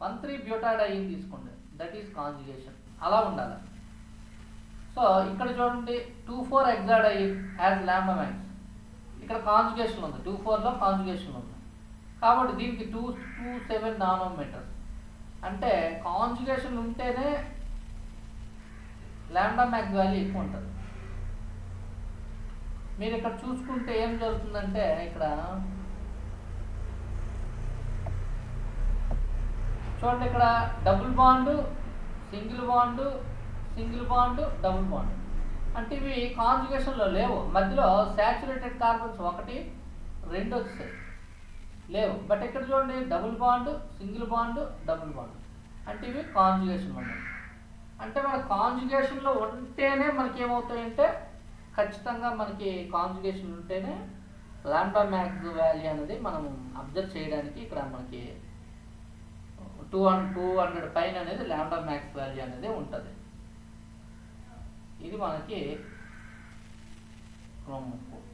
1,3 బ్యూటాడైన్ తీసుకోండి, దట్ ఈస్ కాంజుగేషన్. అలా ఉండాలి. సో ఇక్కడ చూడండి 2,4 హెక్సాడైన్ యాజ్ లాంబ్డా మ్యాక్స్, ఇక్కడ కాంజుగేషన్ ఉంది, 2,4లో కాంజుగేషన్ ఉంది కాబట్టి దీనికి 227 నానోమీటర్స్. అంటే కాంజుగేషన్ ఉంటేనే లాంబ్డా మ్యాక్స్ వాల్యూ ఎక్కువ ఉంటుంది. మీరు ఇక్కడ చూసుకుంటే ఏం జరుగుతుందంటే, ఇక్కడ చూడండి, ఇక్కడ double bond, single bond, single bond, double bond, అంటే ఇవి కాంజుగేషన్లో లేవు. మధ్యలో శాచురేటెడ్ కార్బన్స్ 1, 2 వచ్చాయి, లేవు. బట్ ఇక్కడ చూడండి double bond, single bond, double bond, అంటే ఇవి కాంజుగేషన్ ఉన్నాయి. అంటే మన కాంజుగేషన్లో ఉంటేనే మనకి ఏమవుతాయంటే, ఖచ్చితంగా మనకి కాంజుగేషన్ ఉంటేనే లాంబ్డా మ్యాక్స్ వాల్యూ అనేది మనం అబ్జర్వ్ చేయడానికి ఇక్కడ మనకి 200 పైన అనేది లాంబ్డా మ్యాక్స్ వాల్యూ అనేది ఉంటుంది. ఇది మనకి క్రోమోఫోర్.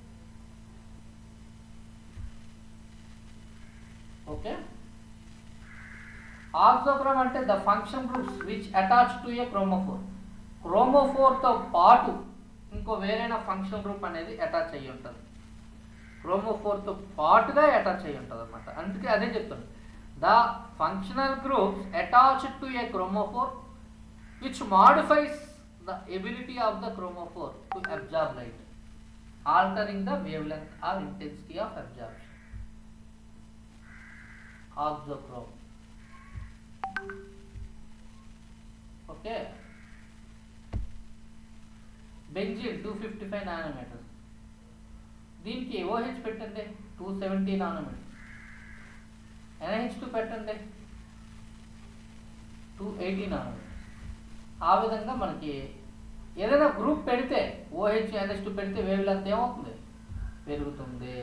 ఓకే, ఆక్సోక్రోమ్ అంటే the function groups which attach to a chromophore. క్రోమోఫోర్తో పాటు ఇంకో వేరైనా ఫంక్షన్ గ్రూప్ అనేది అటాచ్ అయ్యి ఉంటుంది, క్రోమోఫోర్తో పాటుగా అటాచ్ అయ్యి ఉంటుంది అనమాట. అందుకే అదే చెప్తాను, the functional groups attached to a chromophore which modifies the ability of the chromophore to absorb light, altering the wavelength or intensity of absorption. Auxochrome. Okay. Benzene 255 nanometers. దీనికి OH పెట్టండి 270 నానోమీటర్, NH2 పెట్టండి 280 nanometre. ఆ విధంగా మనకి ఏదైనా group పెడితే OH NH2 పెడితే wave length ఏమవుతుంది, పెరుగుతుంది.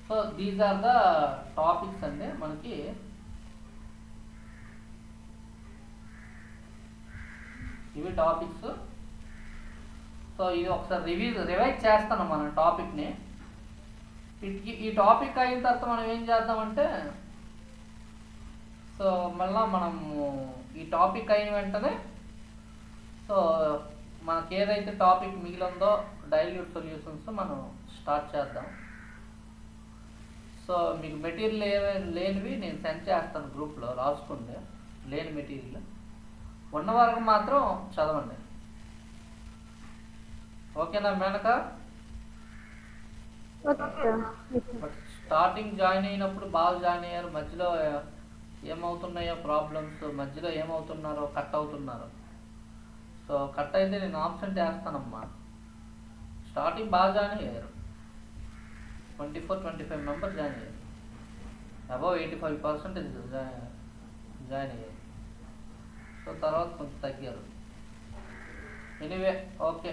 So these are the topics అండి మనకి. ఇవి టాపిక్స్. సో ఇది ఒకసారి రివైజ్ చేస్తాను మన టాపిక్ని. ఈ టాపిక్ అయిన తర్వాత మనం ఏం చేద్దామంటే, సో మళ్ళీ మనము ఈ టాపిక్ అయిన వెంటనే సో మనకి ఏదైతే టాపిక్ మిగిలిందో డైల్యూట్ సొల్యూషన్స్ మనం స్టార్ట్ చేద్దాం. సో మీకు మెటీరియల్ లేనివి నేను సెండ్ చేస్తాను గ్రూప్లో, రాసుకోండి. లేని మెటీరియల్ ఉన్న వరకు మాత్రం చదవండి. ఓకేనా మేనక? బట్ స్టార్టింగ్ జాయిన్ అయినప్పుడు బాగా జాయిన్ అయ్యారు, మధ్యలో ఏమవుతున్నాయో ప్రాబ్లమ్స్, మధ్యలో ఏమవుతున్నారో కట్ అవుతున్నారు. సో కట్ అయితే నేను ఆప్షన్ వేస్తానమ్మా. స్టార్టింగ్ బాగా జాయిన్ అయ్యారు, 24-25 మెంబర్స్ జాయిన్ అయ్యారు, అబౌవ్ 85% జాయిన్ అయ్యారు. సో తర్వాత కొంచెం తగ్గారు. Anyway okay.